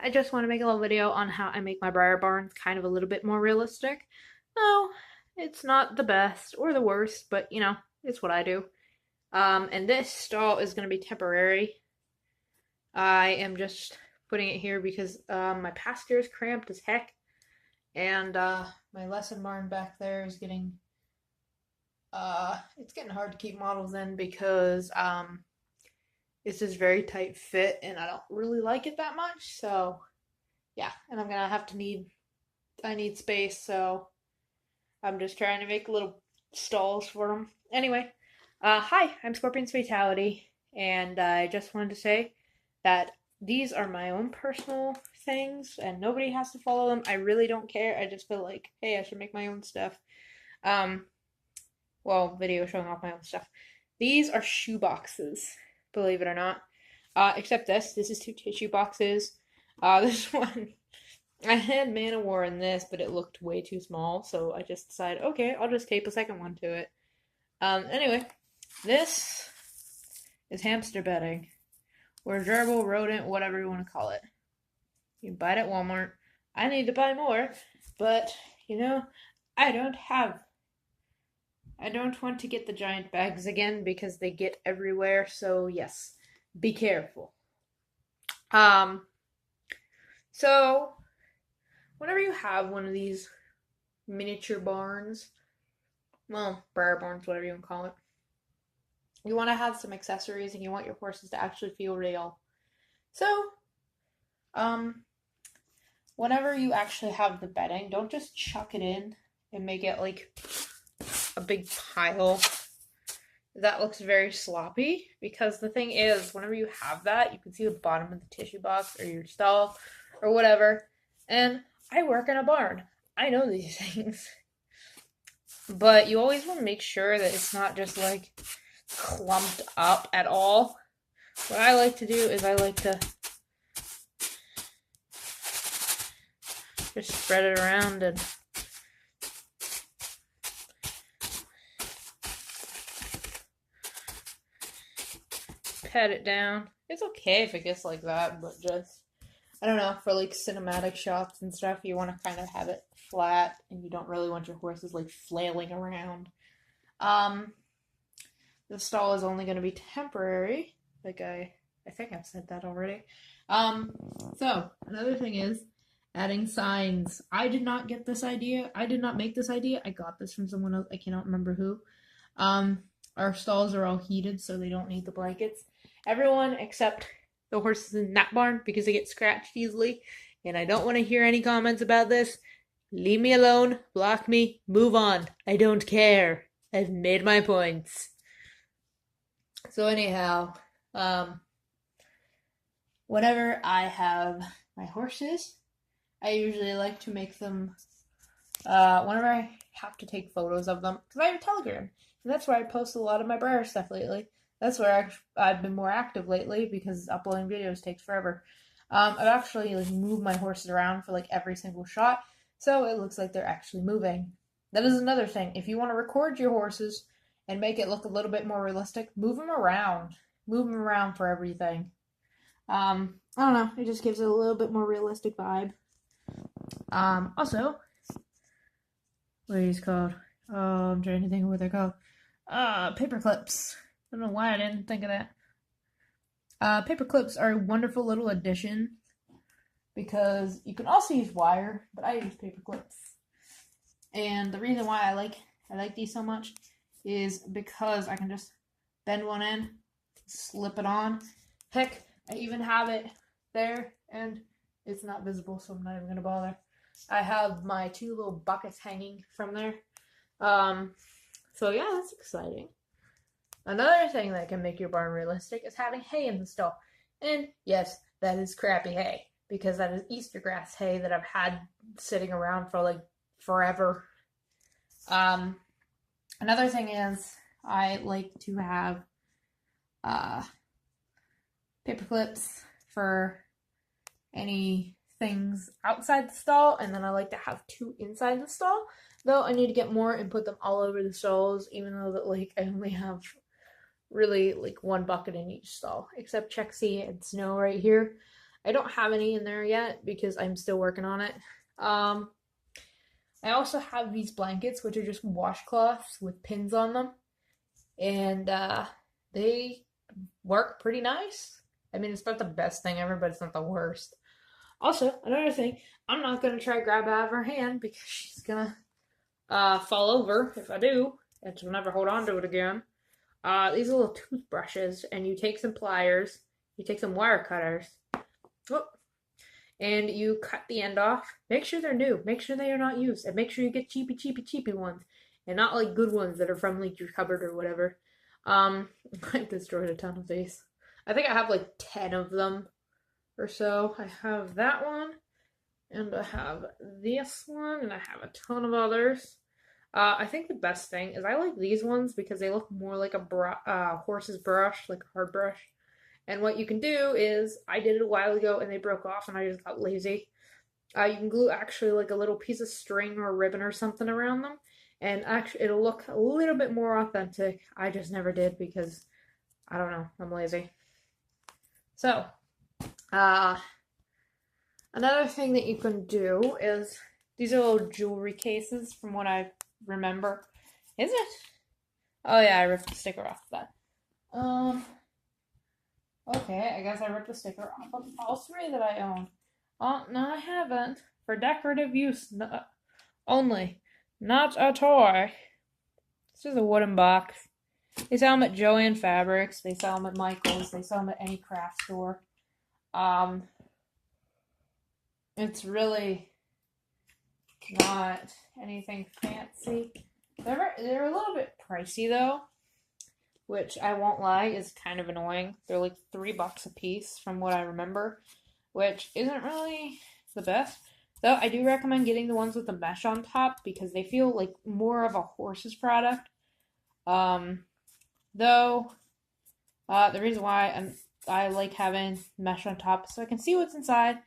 I just want to make a little video on how I make my briar barns kind of a little bit more realistic. No, it's not the best or the worst, but you know, it's what I do. And this stall is going to be temporary. I am just putting it here because my pasture is cramped as heck, and my lesson barn back there is getting it's getting hard to keep models in because it's just very tight fit, and I don't really like it that much. So yeah, and I'm gonna have to I need space, so I'm just trying to make little stalls for them. Anyway, hi, I'm Scorpion's Fatality, and I just wanted to say that these are my own personal things, and nobody has to follow them. I really don't care. I just feel like, hey, I should make my own stuff. Um, well, video showing off my own stuff. These are shoe boxes, believe it or not. Except this is two tissue boxes. This one, I had Man of War in this, but it looked way too small, so I just decided, okay, I'll just tape a second one to it. Anyway, this is hamster bedding, or gerbil, rodent, whatever you want to call it. You can buy it at Walmart. I need to buy more, but, you know, I don't want to get the giant bags again because they get everywhere, so yes, be careful. So whenever you have one of these miniature barns, well, briar barns, whatever you want to call it, you want to have some accessories and you want your horses to actually feel real. So, whenever you actually have the bedding, don't just chuck it in and make it like a big pile. That looks very sloppy, because the thing is, whenever you have that, you can see the bottom of the tissue box or your stall or whatever. And I work in a barn. I know these things. But you always want to make sure that it's not just like clumped up at all. What I like to do is I like to just spread it around and pat it down. It's okay if it gets like that, but just, I don't know, for like cinematic shots and stuff, you want to kind of have it flat, and you don't really want your horses like flailing around. The stall is only going to be temporary. Like I think I've said that already. So another thing is adding signs. I did not get this idea. I did not make this idea. I got this from someone else. I cannot remember who. Our stalls are all heated, so they don't need the blankets. Everyone except the horses in that barn, because they get scratched easily, and I don't want to hear any comments about this. Leave me alone, block me, move on. I don't care. I've made my points. So anyhow, whenever I have my horses, I usually like to make them, whenever I have to take photos of them, because I have a Telegram, and that's where I post a lot of my briar stuff lately. That's where I've been more active lately, because uploading videos takes forever. I've actually like moved my horses around for like every single shot, so it looks like they're actually moving. That is another thing. If you want to record your horses and make it look a little bit more realistic, move them around. Move them around for everything. I don't know. It just gives it a little bit more realistic vibe. Also, what are these called? Oh, I'm trying to think of what they're called. Paper clips. I don't know why I didn't think of that. Paper clips are a wonderful little addition, because you can also use wire, but I use paper clips. And the reason why I like these so much is because I can just bend one in, slip it on. Heck, I even have it there, and it's not visible, so I'm not even gonna bother. I have my two little buckets hanging from there. So yeah, that's exciting. Another thing that can make your barn realistic is having hay in the stall. And yes, that is crappy hay, because that is Easter grass hay that I've had sitting around for like forever. Another thing is I like to have paper clips for any things outside the stall, and then I like to have two inside the stall. Though I need to get more and put them all over the stalls, even though that like I only have really like one bucket in each stall, except Check C and Snow right here. I don't have any in there yet because I'm still working on it. Um, I also have these blankets, which are just washcloths with pins on them, and they work pretty nice. I mean, it's not the best thing ever, but it's not the worst. Also, another thing, I'm not gonna try to grab it out of her hand because she's gonna fall over if I do, and she'll never hold on to it again. These little toothbrushes, and you take some pliers, you take some wire cutters, whoop, and you cut the end off. Make sure they're new. Make sure they are not used, and make sure you get cheapy ones, and not like good ones that are from like your cupboard or whatever. I destroyed a ton of these. I think I have like 10 of them or so. I have that one, and I have this one, and I have a ton of others. I think the best thing is I like these ones because they look more like a horse's brush, like a hard brush. And what you can do is, I did it a while ago and they broke off and I just got lazy. You can glue actually like a little piece of string or ribbon or something around them, and actually it'll look a little bit more authentic. I just never did because I don't know, I'm lazy. So, another thing that you can do is these are little jewelry cases from what I remember. Is it? Oh yeah, I ripped the sticker off of that. Okay, I guess I ripped the sticker off of all three that I own. Oh, no, I haven't. For decorative use only. Not a toy. This is a wooden box. They sell them at Joann Fabrics. They sell them at Michael's. They sell them at any craft store. It's really not anything fancy. They're a little bit pricey though, which I won't lie is kind of annoying. They're like $3 a piece from what I remember, which isn't really the best. Though I do recommend getting the ones with the mesh on top because they feel like more of a horse's product. Though the reason why I like having mesh on top is so I can see what's inside,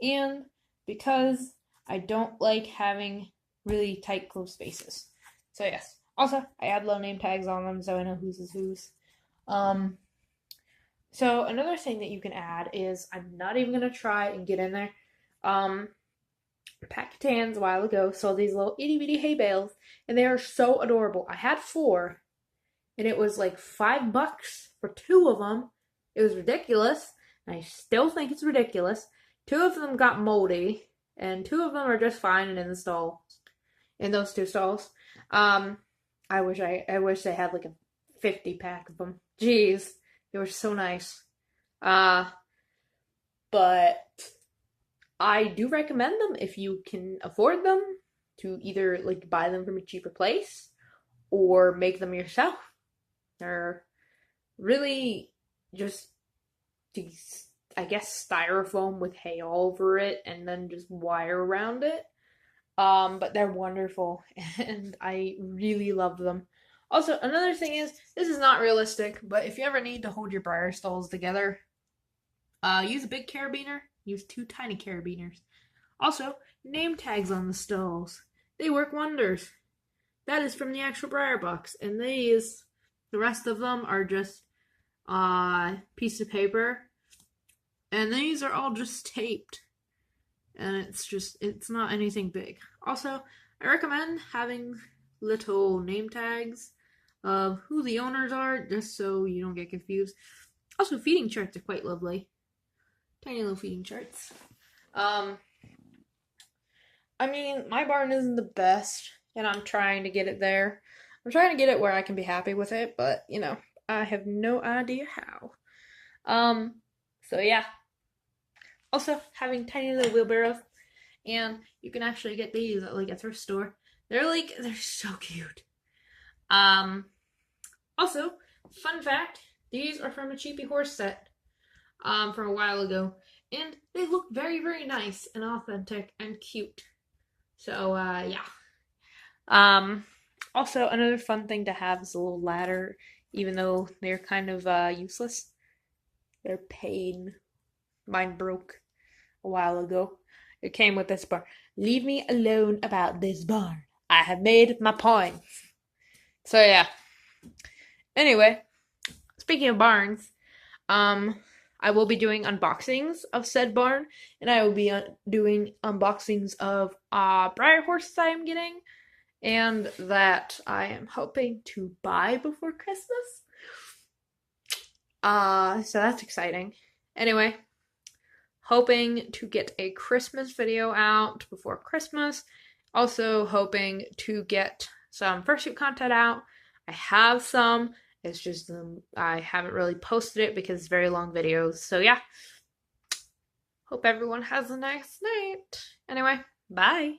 and because I don't like having really tight closed spaces. So yes. Also, I add little name tags on them so I know whose is whose. So another thing that you can add is, I'm not even gonna try and get in there. Pactans a while ago sold these little itty bitty hay bales, and they are so adorable. I had 4, and it was like $5 for 2 of them. It was ridiculous, and I still think it's ridiculous. 2 of them got moldy, and 2 of them are just fine and in the stall, in those 2 stalls. I wish they had like a 50-pack of them. Jeez, they were so nice. But I do recommend them if you can afford them, to either like buy them from a cheaper place or make them yourself. They're really just these, I guess, styrofoam with hay all over it and then just wire around it. But they're wonderful and I really love them. Also, another thing is, this is not realistic, but if you ever need to hold your breyer stalls together, use a big carabiner, use 2 tiny carabiners. Also, name tags on the stalls. They work wonders. That is from the actual breyer box, and the rest of them are just piece of paper, and these are all just taped. And it's not anything big. Also, I recommend having little name tags of who the owners are, just so you don't get confused. Also, feeding charts are quite lovely. Tiny little feeding charts. I mean, my barn isn't the best, and I'm trying to get it there. I'm trying to get it where I can be happy with it, but, I have no idea how. So yeah. Also, having tiny little wheelbarrows, and you can actually get these at like a thrift store. They're so cute. Also, fun fact, these are from a cheapy horse set, from a while ago, and they look very, very nice and authentic and cute. So, yeah. Also, another fun thing to have is a little ladder, even though they're kind of, useless. They're pain. Mine broke a while ago. It came with this barn. Leave me alone about this barn. I have made my points. So yeah. Anyway, speaking of barns, I I will be doing unboxings of said barn, and I will be doing unboxings of breyer horses I am getting, and that I am hoping to buy before Christmas. So that's exciting. Anyway, hoping to get a Christmas video out before Christmas. Also hoping to get some fursuit content out. I have some. It's just I haven't really posted it because it's very long videos. So yeah. Hope everyone has a nice night. Anyway, bye.